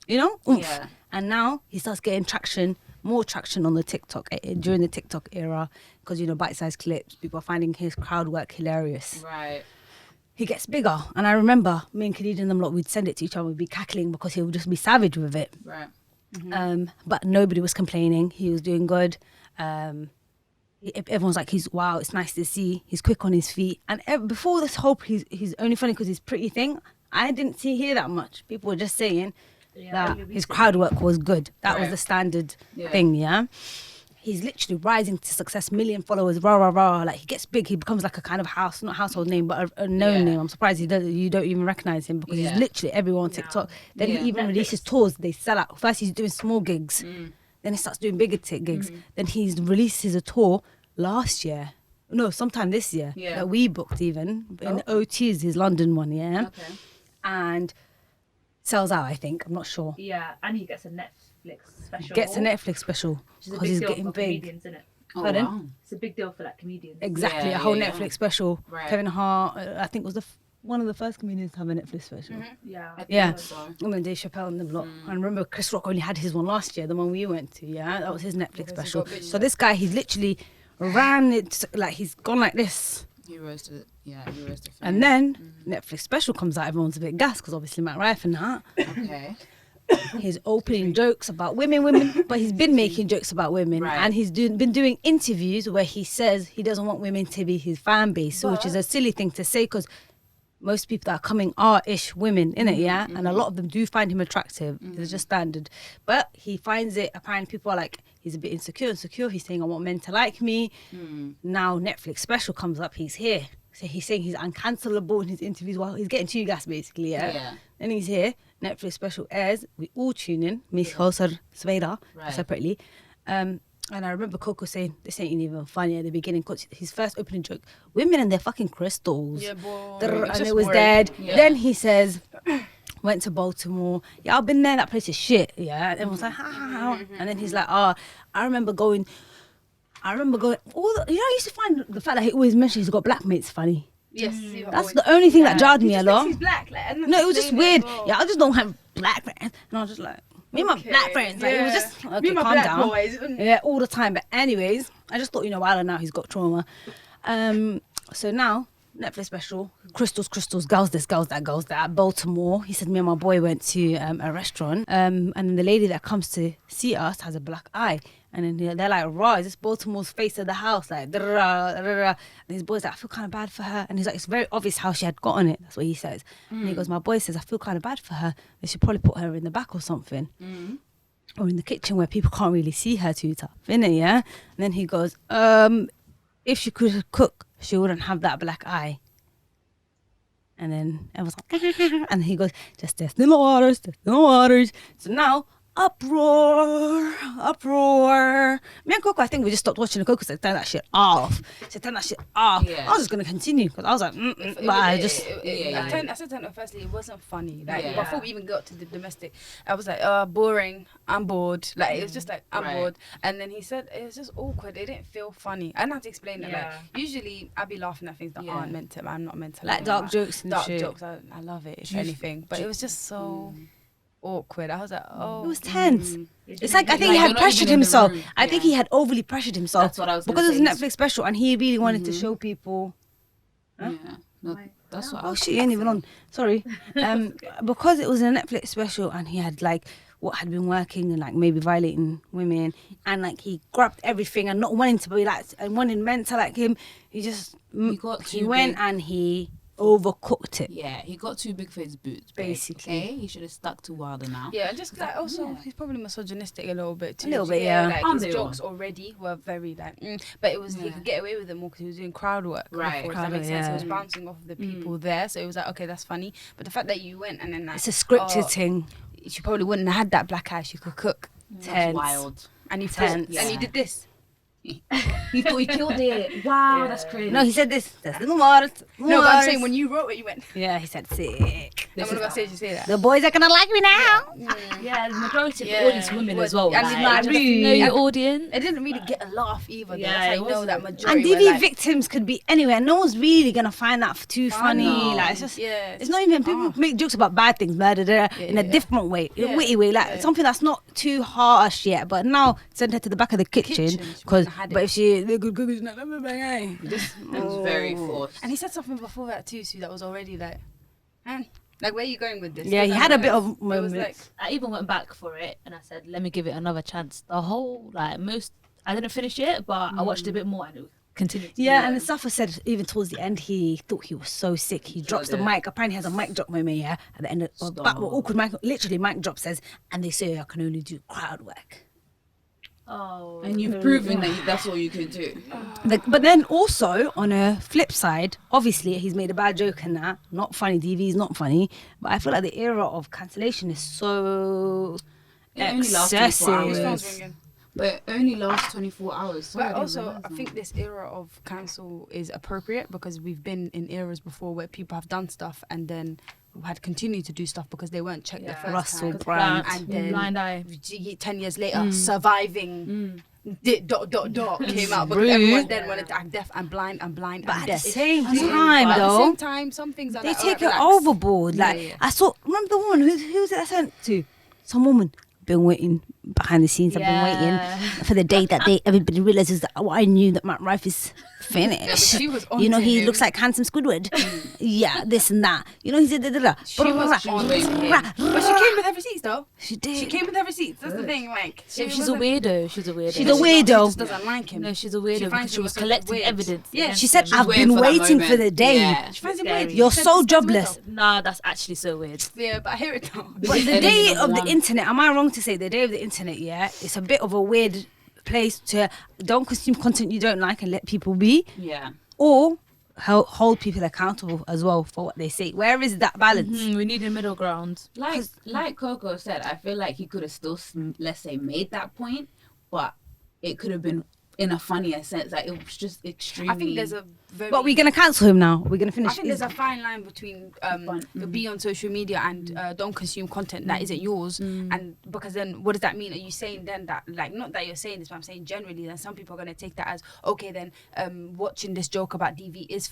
oomph. Yeah. And now he starts getting more traction on the TikTok during the TikTok era, because bite-sized clips. People are finding his crowd work hilarious. Right. He gets bigger, and I remember me and Khalid and them lot, we'd send it to each other, we'd be cackling because he would just be savage with it. Right. But nobody was complaining. He was doing good. Everyone's like, wow, it's nice to see. He's quick on his feet. And before this whole, he's only funny because he's pretty thing. I didn't hear that much. People were just saying that his crowd work was good. That was Right. the standard Yeah. thing, yeah? He's literally rising to success, million followers, rah, rah, rah. Like, he gets big, he becomes like a kind of not household name, but a known Yeah. name. I'm surprised you don't even recognize him because Yeah. he's literally everywhere on TikTok. Then Yeah. he even releases tours, they sell out. First, he's doing small gigs. Then he starts doing bigger gigs. Then he's releases a tour last year. No, sometime this year. Yeah. That we booked even. In OT's, his London one, yeah? Okay. And sells out, I think. I'm not sure. Yeah, and he gets a Netflix special. Gets a Netflix special Which is a because big he's deal getting for big. comedians, isn't it? Oh, Pardon? wow. It's a big deal for like comedians. Exactly, Yeah, a whole yeah, yeah. Netflix special. Right. Kevin Hart, I think was one of the first comedians to have a Netflix special. Yeah. I think Yeah. so. And then Dave Chappelle and the lot. I remember Chris Rock only had his one last year, the one we went to. Yeah, that was his Netflix special. So this guy, he's literally ran it like he's gone like this. He roasted. Yeah, he roasted. And then Netflix special comes out. Everyone's a bit gassed because obviously Matt Rife and that. Okay. He's opening jokes about women, but he's been making jokes about women, Right. and he's been doing interviews where he says he doesn't want women to be his fan base, which is a silly thing to say because most people that are coming are ish women, innit, yeah? And a lot of them do find him attractive. It's just standard. But he finds it, apparently people are like, he's a bit insecure. He's saying, I want men to like me. Now Netflix special comes up, he's here. So he's saying he's uncancelable in his interviews while he's getting two gas basically, yeah? Yeah. Then he's here, Netflix special airs, we all tune in, me, Kosar, Sveida, Right. separately. And I remember Coco saying, this ain't even funny at the beginning, because his first opening joke, women and their fucking crystals. Yeah, boy. And it was dead. Yeah. Then he says, went to Baltimore. Yeah, I've been there. That place is shit. Yeah. And everyone's like, ha, ha, ha. And then he's like, I remember going, all the, I used to find the fact that he always mentions he's got black mates funny. Yes. That's the only thing that jarred me a lot. He's black. Like, and No, it was just that's weird. the thing as well. Yeah, I just don't have black friends. And I was just like, me and my black friends. Like, it was just, okay, Me and my calm black down. boys. Yeah, all the time. But anyways, I just thought, while now he's got trauma. So now, Netflix special, crystals, girls this, girls that, girls that. Baltimore. He said me and my boy went to a restaurant. And then the lady that comes to see us has a black eye. And then they're like, raw, is this Baltimore's face of the house? Like, and his boy's like, I feel kind of bad for her. And he's like, it's very obvious how she had gotten it. That's what he says. And he goes, my boy says, I feel kind of bad for her. They should probably put her in the back or something. Or in the kitchen where people can't really see her too tough, innit, yeah? And then he goes, if she could cook, she wouldn't have that black eye. And then everyone's like, and he goes, just testing the waters. So now, uproar. Me and Coco, I think we just stopped watching. And Coco said, turn that shit off. She said, turn that shit off. Yeah. I was just going to continue because I was like, but I just... I said to her, firstly, it wasn't funny. Like, Yeah. before we even got to the domestic, I was like, boring, I'm bored. Like, it was just like, I'm Right. bored. And then he said, it was just awkward. It didn't feel funny. I didn't have to explain it. Like, usually, I'd be laughing at things that aren't meant to, I'm not meant to Like laugh dark at. jokes and Dark shit. jokes, I love it, if anything. But it was just so awkward. I was like, oh. It was tense. It's like, I think Like, he had you're not pressured even in the himself. room. I think he had overly pressured himself. That's what I was gonna because it was a say. Netflix special and he really wanted to show people. Yeah. No, that's what I Oh was shit, you ain't even on. Sorry. Because it was a Netflix special and he had like what had been working and like maybe violating women and like he grabbed everything and not wanting to be like and wanting men to like him. He just got he too went big. and he overcooked it. Yeah, he got too big for his boots. babe, Basically. okay? He should have stuck to Wilder now. Yeah, and just like also he's probably misogynistic a little bit too. A little bit, yeah. Like Aren't his they jokes already were very like, but it was he could get away with it more because he was doing crowd work. Right. Before, does that Crowd make work, sense? He yeah. was bouncing off the people there, so it was like okay, that's funny. But the fact that you went and then like, It's a scripted oh, thing. she probably wouldn't have had that black eye. She could cook, That's Tense. wild. and you Tense. and you did this. He thought he killed it. Wow, that's crazy. No, he said this. That's the worst. No, but I'm saying when you wrote it, you went. Yeah, he said sick. I'm gonna say you say that. The boys are gonna like me now. Yeah, the majority of Yeah. the audience women as well. And Like, it's like, just know your audience. It didn't really get a laugh either. Yeah, Yeah, it I know that wasn't. majority. And were DV like, victims could be anywhere. No one's really gonna find that too funny. No. Like it's just, yeah, it's not even people make jokes about bad things, murder in a different way, in a Yeah. witty way, like something that's not too harsh yet. But now send her to the back of the kitchen She because, wouldn't have had but it. if she, the good cookies, not It was very forced. And he said something before that too, Sue, that was already like, man, like where are you going with this? Yeah, he It was had like- a bit of It was moments. like, I even went back for it and I said, let me give it another chance. The whole, I didn't finish it, but I watched a bit more and it continued. to Yeah, be and the like- Safa said even towards the end he thought he was so sick. He drops the did. mic. Apparently, he has a mic drop moment. Yeah, at the end of back, awkward mic, literally mic drop says, and they say I can only do crowd work. Oh. And you've proven that that's all you can do. But then also on a flip side, obviously he's made a bad joke and that not funny. DV is not funny, but I feel like the era of cancellation is so It only lasts 24 excessive. hours. his phone's ringing. But it only lasts 24 hours. Sorry, But I also, didn't I realise think this era of cancel is appropriate because we've been in eras before where people have done stuff and then had continued to do stuff because they weren't checked the first Russell time. Brand. And then Blind eye. 10 years later, surviving. Came out because everyone then wanted to act deaf and blind and blind But and at deaf. the same But time, at the though, same time, some things are they like, take alright, it relax. overboard. Like Yeah. I saw, remember the woman who was it I sent to? Some woman been waiting behind the scenes. I've been waiting for the day that everybody realizes that I knew that Matt Rife is finished. she was You know, onto he him. looks like handsome Squidward. Yeah, this and that. You know, he said She was on to him. But she came with her receipts though. She did. She came with her receipts. That's the thing, like. She's a wasn't- weirdo. She's a weirdo. She's a She weirdo. just doesn't like him. No, she's a weirdo because finds she him was so collecting weird. evidence. Yeah, against She said, him. I've waiting been for that waiting for moment. the day. Yeah. She finds him Scary. weird. You're She said so this is weird jobless. though. Nah, that's actually so weird. Yeah, but I hear it though. But the Enemy day number of the one. internet, am I wrong to say the day of the internet, yeah, it's a bit of a weird place to don't consume content you don't like and let people be, Yeah. or hold people accountable as well for what they say. Where is that balance? We need a middle ground. Like Coco said, I feel like he could have still, let's say, made that point, but it could have been in a funnier sense. Like it was just extremely. I think there's a very. But we're gonna cancel him now. We're gonna finish. I think there's a fine line between be on social media and don't consume content that isn't yours, and because then what does that mean? Are you saying then that like not that you're saying this, but I'm saying generally, then some people are gonna take that as okay. Then watching this joke about DV is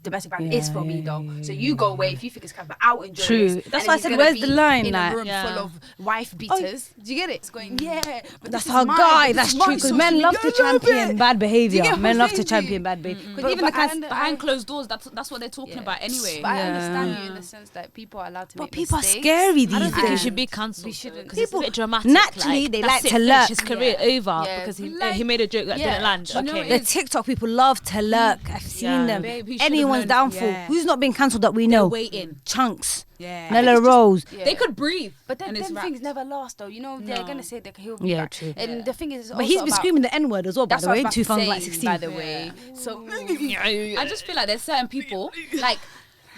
domestic violence is for me though. So you go away if you think it's kind of out enjoy True. this, That's and why I he's said, gonna where's be the line, in like- a room Yeah. full of wife beaters? Do you get it? It's going but That's this is our mine, guy. but this That's is true. my Because social men love media, to I love champion it. bad behavior. get what Men I'm love to saying to champion you? bad behavior. But- Because even but the I cans. Behind closed doors, that's what they're talking about anyway. But I Yeah. understand you in the sense that people are allowed to But make people are mistakes. scary I don't these think he days. should be cancelled. We shouldn't. Because it's a People- bit dramatic. naturally, they that's like it, to finish lurk. his career Yeah. over Yeah, because he like- he made a joke that yeah. didn't land. Do you know Okay. what The it is? TikTok people love to lurk. I've seen Yeah. them. Babe, he should've Anyone's known. downfall. Yeah. Who's not been cancelled that we know? waiting. Chunks. Yeah. Nella Rose. Yeah. They could breathe. But then and it's them wrapped. things never last though. You know, they're No. gonna say that he'll be Yeah, back. true. And the thing is, But he's been screaming the N word as well, by That's the what I way. was Two about songs to like say, 16. by the way. So I just feel like there's certain people like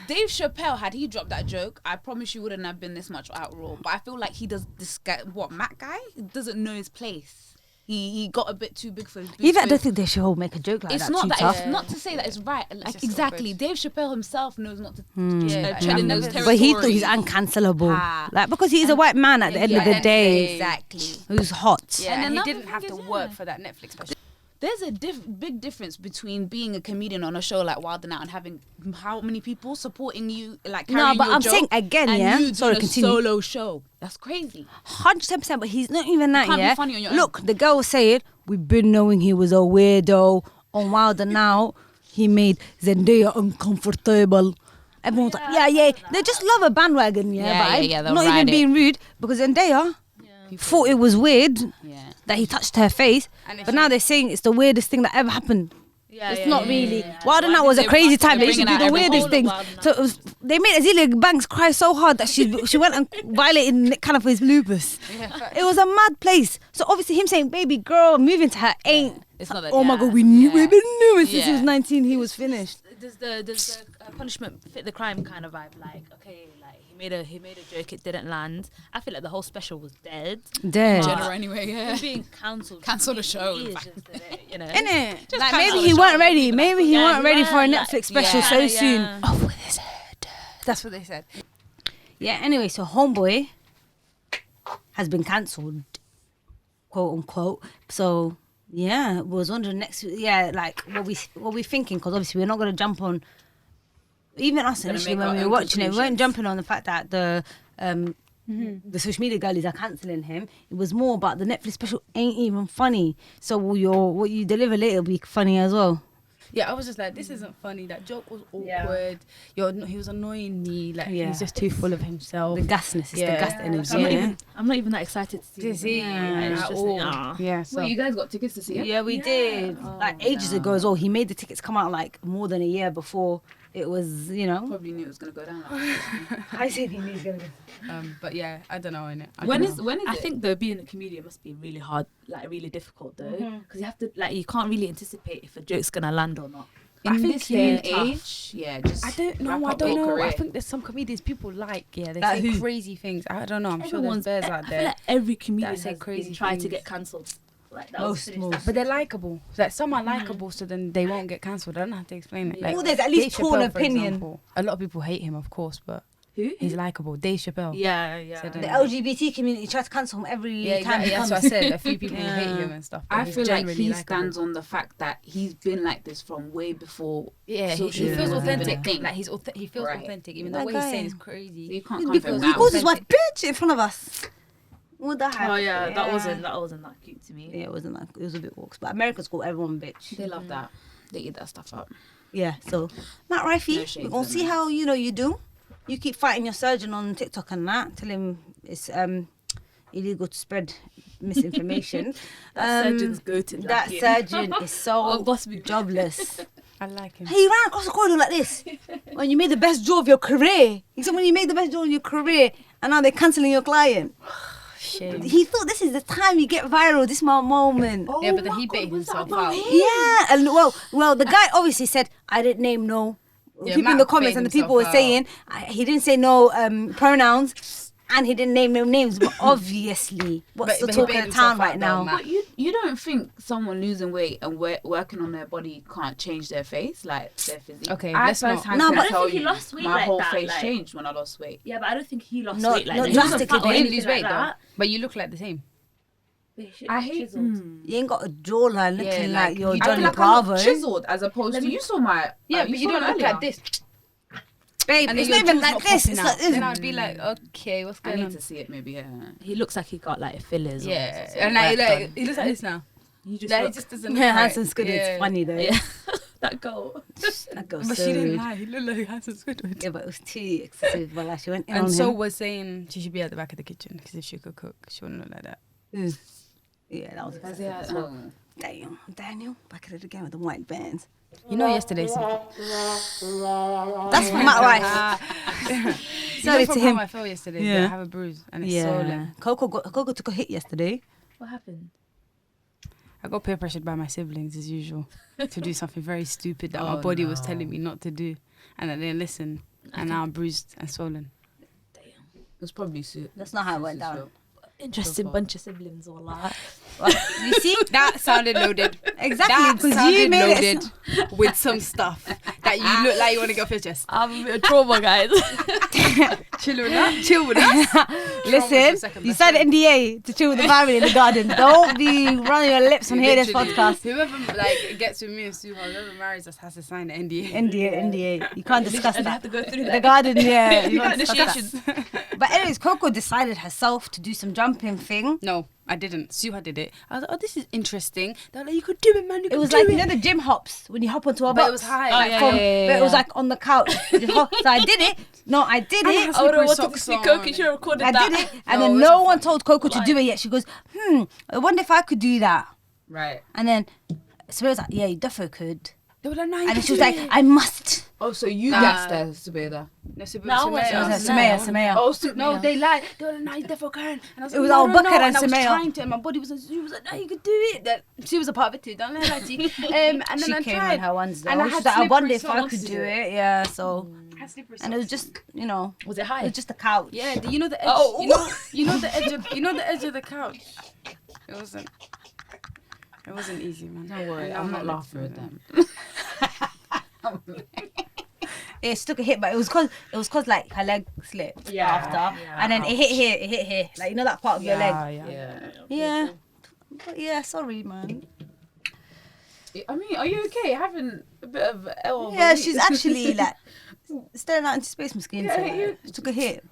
Dave Chappelle, had he dropped that joke, I promise you wouldn't have been this much outroar. But I feel like he does this guy, Matt guy, he doesn't know his place. He got a bit too big for his boots. Even I don't think they should all make a joke like it's that. not too that. tough. It's not to say that it's right. Like just exactly, awkward. Dave Chappelle himself knows not to Yeah, tread in those but territories. But he thought he's uncancelable. Ah. Like, because he's a white man at the end of the day exactly. who's hot. Yeah, and he another didn't have thing to is, work for that Netflix special. There's a big difference between being a comedian on a show like Wild 'N Out and having how many people supporting you, like No, carrying but your I'm joke, saying again, and yeah. you Sorry, doing a continue. solo show. That's crazy. 110%, but he's not even that, can't be yeah. funny on your own. Look, the girl was saying, we've been knowing he was a weirdo on Wild 'N Out. He made Zendaya uncomfortable. Everyone's like, yeah. They just love a bandwagon, yeah. Yeah, they'll not ride even it. being rude, because Zendaya thought it was weird Yeah. that he touched her face, And but now they're saying it's the weirdest thing that ever happened. Yeah, It's yeah, not yeah, really. yeah, yeah. Wild 'N Why Out did was a they crazy want to time. They bring used to it do out the every weirdest whole of things. Wild 'N Out? So they made Azealia Banks cry so hard that she went and violated Nick Cannon for his lupus. It was a mad place. So obviously him saying "baby girl" moving to her ain't. It's not that. Oh my yeah. god, we've been knew it since he Yeah. was 19. He was finished. Does the punishment fit the crime kind of vibe? Like, okay, like he made a joke, it didn't land. I feel like the whole special was dead. Dead. General anyway, yeah. Him being cancelled. Cancel the show, in Is fact. just that, you know. Innit? Just Like cancel maybe the he show, weren't ready. leave it Maybe he Yeah, weren't ready for a like, Netflix special yeah. so Yeah. soon. Off with his head. That's what they said. Yeah. Anyway, so Homeboy has been cancelled, quote unquote. So yeah, was wondering next. Yeah, like what we thinking? Because obviously we're not gonna jump on. Even us Gonna initially make when our we were own watching it, we weren't conclusions. jumping on the fact that the social media girlies are cancelling him. It was more about the Netflix special ain't even funny. So what you deliver later will be funny as well. Yeah, I was just like, this isn't funny. That joke was awkward. He was annoying me. Like Yeah. he's just too full of himself. The gasness, it's Yeah. the gas Yeah, energy. I'm not even that excited to see. To it. see Yeah, it's at just all. nah. Yeah, so Wait, you guys got tickets to see it? Yeah, we did. Like ages ago as well. He made the tickets come out like more than a year before it was, Probably knew it was gonna go down. Like I said he needs gonna but yeah, I don't know innit. when don't is know. when is I it? think though being a comedian must be really hard, like really difficult though, because you have to like you can't really anticipate if a joke's gonna land or not. in think this day and it's tough. age, yeah, just I don't know. wrap I up don't your know. I career. think there's some comedians people like. Yeah, they Like say who? crazy things. I don't know. I'm Everyone's sure there's bears I out feel there, like every comedian say has crazy been tried to things. get cancelled. Like that Most. but they're likable. Like some are likable, so then they won't get cancelled. I don't know how to explain it. Yeah. Like Oh, there's at least Dave torn Chappelle, for opinion. example. A lot of people hate him, of course, but Who? he's likable. Dave Chappelle. Yeah, yeah. So The then- LGBT community tries to cancel him every Yeah, time exactly. he That's comes. what I said. A few people Yeah. hate him and stuff. But I he's feel like generally he likable. stands on the fact that he's been like this from way before. Yeah, he social feels media was even a authentic. thing. Like he feels Right. authentic, even That the way he's guy. saying is So crazy. you can't He come for him he now. calls his wife bitch in front of us. What the heck? Oh yeah, that wasn't that cute to me. Yeah, it wasn't like it was a bit walks, but Americans call everyone bitch. They love that. They eat that stuff up. Yeah, so Matt No Rifey, shade we're gonna to see them. how you do. You keep fighting your surgeon on TikTok and that. Tell him it's illegal to spread misinformation. That surgeon's goated. That surgeon is so Oh, must be jobless. I like him. Hey, you ran across the corridor like this when you made the best draw of your career. He said when you made the best draw of your career, and now they're cancelling your client. Shame. He thought this is the time you get viral. This is my moment. Yeah, but then he baited himself out. Yeah, and well, the guy obviously said I didn't name no. Yeah, People in Matt the comments baited and the people were himself out. saying he didn't say no pronouns, and he didn't name no names. But obviously, what's the But he talk of baited the town himself right out now? though, Matt. But you don't think someone losing weight and working on their body can't change their face, like their physique? Okay, I let's not- firsthand No, can but I don't tell think he you, lost weight my like whole that, face like- changed when I lost weight. Yeah, but I don't think he lost Not- weight like not that. He wasn't drastically, fat but or he He didn't anything lose like weight though. that. But you look like the same. I hate. You ain't got a jawline looking Yeah, like like, you're I I feel Johnny like I Bravo. look chiseled as opposed to you saw my. Yeah, but you saw don't it look earlier. like this. Babe, And it's then not your even jaw's like not this. popping It's out. like this. Then I'd be like, okay, what's I going need on? to see it maybe. Yeah. He looks like he got like fillers. Yeah, or and like, work done. he looks like this now. You just Like, look, it just doesn't look Yeah, right. Handsome Squidward's Yeah. funny though. yeah. That goal. That goes But so she didn't rude. lie. He looked like Handsome Squidward. Yeah, but it was too excessive. But like she went in And on so him. was saying she should be at the back of the kitchen because if she could cook, she wouldn't look like that. Yeah, that was excessive Yeah, as well. Damn, Daniel, back at it again with the white bands. You know, yesterday. That's from Matt Rife. Sorry to from him. how I felt yesterday. Yeah. Yeah. I have a bruise and it's so Yeah, limp. Coco took a hit yesterday. What happened? I got peer pressured by my siblings as usual to do something very stupid that my Oh, body was no. telling me not to do, and I didn't listen. and now I'm bruised and swollen. It was probably Sue. That's not how it went down. Interesting bunch of siblings or like. You see? That sounded loaded. Exactly, That because you sounded made loaded with some stuff that you look like you want to get off your chest. I'm a bit of trauma, guys. Chill with us. Chill with us. Listen, you signed an NDA to chill with the family in the garden. Don't be running your lips on here this Literally, podcast. Whoever like gets with me and Suha, whoever marries us has to sign an NDA. NDA. You can't discuss And they that. have to go through The that. garden, yeah. You can't discuss Initiations. that. But anyways, Coco decided herself to do some jumping thing. No, I didn't. Suha did it. I was like, oh, this is interesting. They're like, you could do it, man. You It could was do like, it. you know the gym hops when you hop onto a But box? it was high. Oh, like, yeah, But yeah. it was like on the couch. So I did it. No, I did And it it. has I would have slippery wanted to socks see on. Coco. She recorded I that. did it. And No, then it no wasn't one fun. told Coco to do it yet. She goes, I wonder if I could do that. Right. And then Samira was like, yeah, you definitely could. They were like, no, you And then can she was do like, it. I must. Oh, so you Nah. guessed there, Subeda. No, Suha- No, I Sumayya. wasn't. It was No. Samira. Oh, No, they lied. They were like, no, you definitely can. And I was It like, was no, all no, Bakar no. and And I was Sumayya. trying to, and my body was like, she was like, no, you could do it. That she was a part of it too. Don't let her lie to you. And then She I came tried. on her ones though. And I She was had like, I wonder slippery if I socks could to do do it. it. Yeah, so. I had slippery And it was socks. just, you know, Was it it high? was just a couch. Yeah, you know the edge. Oh. You know the edge of the edge of the couch. It wasn't easy, man. Don't worry, I'm not laughing at them. It took a hit, but it was cause like her leg slipped after, and then it hit here, like you know that part of your leg. Yeah. Yeah, but yeah, sorry, man. I mean, are you okay? Having a bit of L. Yeah, she's actually like staring out into space, Muskin. Yeah, So, you- she took a hit.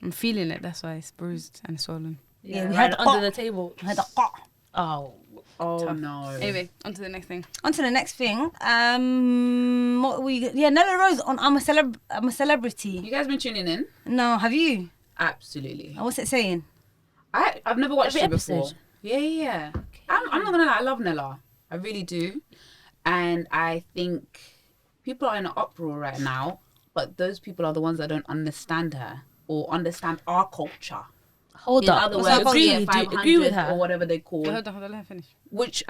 I'm feeling it. That's why it's bruised and swollen. Yeah, we right had under the table. We had a cut. Oh, Oh no. Anyway, on to the next thing. On to the next thing. What we? Yeah, Nella Rose on I'm a Celebrity. You guys been tuning in? No, have you? Absolutely. What's it saying? I've never watched Every it before. episode? Yeah. I'm not gonna lie, I love Nella. I really do. And I think people are in an uproar right now, but those people are the ones that don't understand her or understand our culture. hold In up. other Was words, I agree, yeah, do you 500 agree with her? or whatever they call. Hold on, let her finish. Which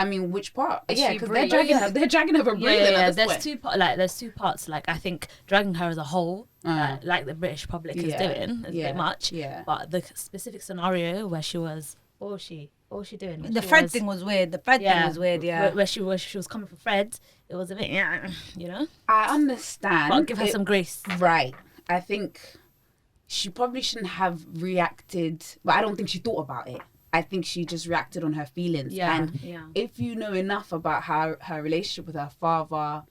part? Is Yeah, she because breathing? they're dragging her for breathing. Yeah. at this There's point. two there's two parts. Like I think dragging her as a whole, like the British public is doing, is a bit much. Yeah. But the specific scenario where she was, what was she doing? The She Fred was- thing was weird. The Fred thing was weird. Yeah. Where she was coming for Fred, it was a bit, you know. I understand. But give her it- some grace. Right. I think she probably shouldn't have reacted, but I don't think she thought about it. I think she just reacted on her feelings. Yeah, And yeah. if you know enough about her relationship with her father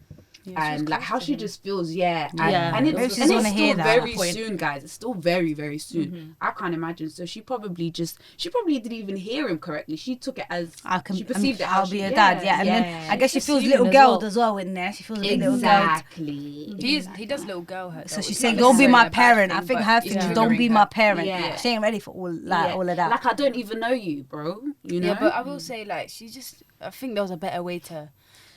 and like how she just feels, and Maybe it's, she and doesn't it's wanna hear still that very at that point. soon, guys. It's still very, very soon. I can't imagine. So she probably didn't even hear him correctly. She took it as she perceived it. I'll be your dad. Yeah, and then I guess she Just feels human little as girl well. as well in there. She feels a bit little girl. Exactly. He does little girl hurt. So though. she's It's saying, not "Don't be my necessarily a bad parent." I thing, think but her it's thing is, triggering "Don't be her. my parent." Yeah. She ain't ready for all Yeah. all of that. Like I don't even know you, bro. You know. Yeah, but I will say, like, I think there was a better way to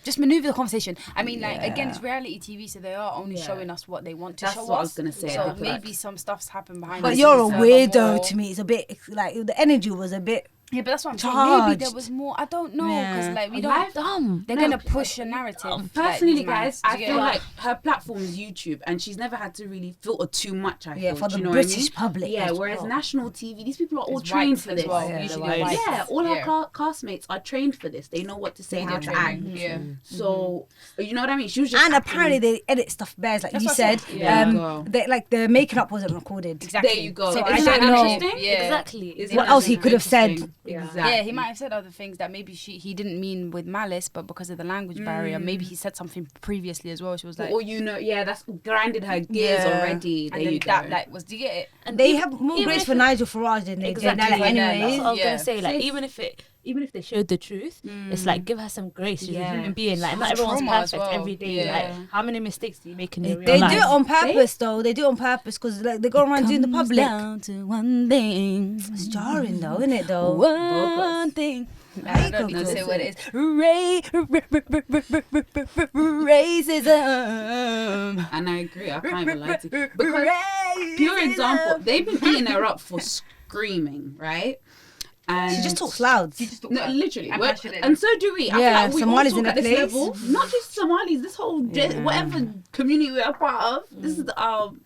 just maneuver the conversation. I mean, like, again, it's reality TV, so they are only showing us what they want to That's show what I us. was gonna say. So Like- maybe some stuff's happened behind. But the you're a scenes, weirdo more- to me. It's a bit like the energy was a bit. Yeah, but that's what I'm saying. Maybe there Charged. was more. I don't know because Yeah. like we Life- don't. Dumb. They're gonna push a narrative. like, Personally, these guys, man. I Do you feel get it? like her platform is YouTube, and she's never had to really filter too much. I Yeah, feel. for Do the you know British what I mean? public Yeah, as whereas well. national TV, these people are all It's trained whites for as this. well, Yeah, usually the whites. whites. Yeah, all Yeah. our castmates are trained for this. They know what to say, how to act. Yeah. So you know what I mean? She was just And acting- apparently they edit stuff bears, like That's you what I said. said. Yeah. Girl. They, like the making up wasn't recorded. Exactly. There you go. So Isn't I that don't know. interesting? Yeah. Exactly. Isn't What that else he could have said. interesting? Yeah. Exactly. Yeah, he might have said other things that maybe he didn't mean with malice, but because of the language barrier, maybe he said something previously as well. She was like, Or you know, yeah, that's grinded her gears Yeah. already. There and then you go. that like was. Do you get it? And They even- have more even grace if for it- Nigel Farage than they did Exactly. Nella Yeah, anyways. That's what I was Yeah. gonna say. Like even if they showed the truth, it's like give her some grace. She's a human being. Like not has everyone's trauma as perfect well. every day. Yeah. Like how many mistakes do you make in your real They life? do it on purpose though. They do it on purpose because like they go around doing the public. Down to one thing. It's jarring though, isn't it though? One thing. I don't need to say what it is. Racism. And I agree. I can't even lie to you. Because pure example, they've been eating her up for screaming, right? And She just talks loud. No, literally. And We're- passionate. And so do we. I Yeah, feel like we Somalis all in talk a at this place. level. Not just Somalis, this whole, Yeah. whatever community we're a part of. This is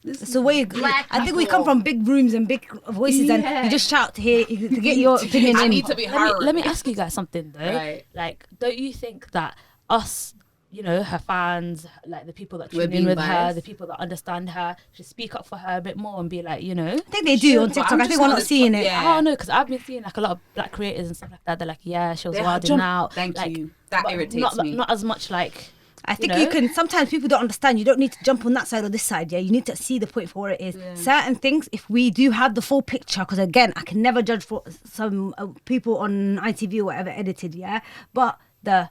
this It's the way you, Black I think we people. come from big rooms and big voices, and Yeah. you just shout to hear to get your opinion I in. need to be heard. Let me ask you guys something though. Right. Like, don't you think that us, you know, her fans, like the people that We're tune in being with her, biased. the people that understand her, should speak up for her a bit more and be like, you know, I think they do on But TikTok. I'm I just think we're on not this seeing top- it. yeah. I don't know, because I've been seeing like a lot of black creators and stuff like that. They're like, yeah, she was They wilding jump- out. Thank like, you. That but irritates me. Not as much like. I think know? you can. Sometimes people don't understand. You don't need to jump on that side or this side. Yeah, you need to see the point for what it is. Yeah. Certain things, if we do have the full picture, because again, I can never judge for some people on ITV or whatever edited. Yeah, but the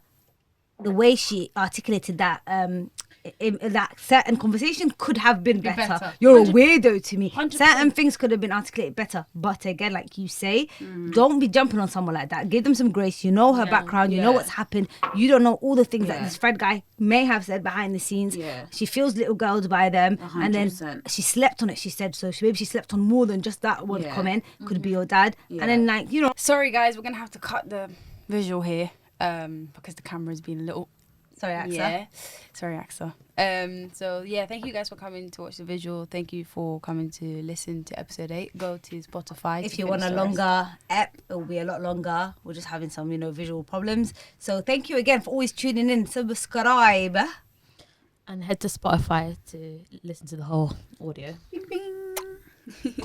way she articulated that in that certain conversation could have been better. You're a weirdo to me. 100%. Certain things could have been articulated better. But again, like you say, don't be jumping on someone like that. Give them some grace. You know her background. You know Yeah. what's happened. You don't know all the things that Yeah. this Fred guy may have said behind the scenes. Yeah. She feels little girls by them. And then 100%. she slept on it, she said. So maybe she slept on more than just that one Yeah. comment. Could be your dad. Yeah. And then like, you know. Sorry, guys, we're going to have to cut the visual here because the camera's been a little... Sorry, Axa. Yeah. Sorry, Axa. So, yeah, thank you guys for coming to watch the visual. Thank you for coming to listen to episode 8. Go to Spotify. If to you want a finish the rest. longer ep, it will be a lot longer. We're just having some, visual problems. So thank you again for always tuning in. Subscribe. And head to Spotify to listen to the whole audio. Bing, bing.